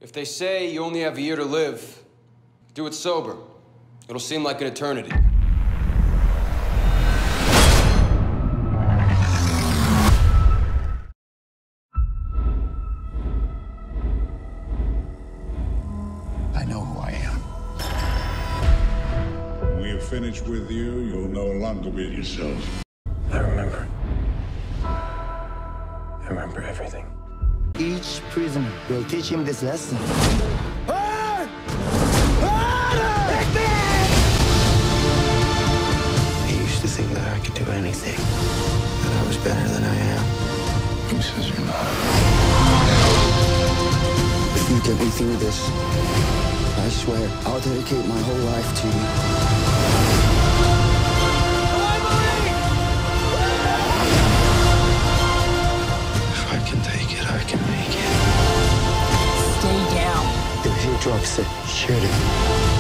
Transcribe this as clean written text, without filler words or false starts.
If they say you only have a year to live, do it sober. It'll seem like an eternity. I know who I am. When we are finished with you, you'll no longer be yourself. I remember. I remember everything. Each prisoner will teach him this lesson. I used to think that I could do anything, that I was better than I am. Who says you're not? If you get me through this, I swear I'll dedicate my whole life to you. If I can take it, I can make it. Stay down. If he drops it, shoot him.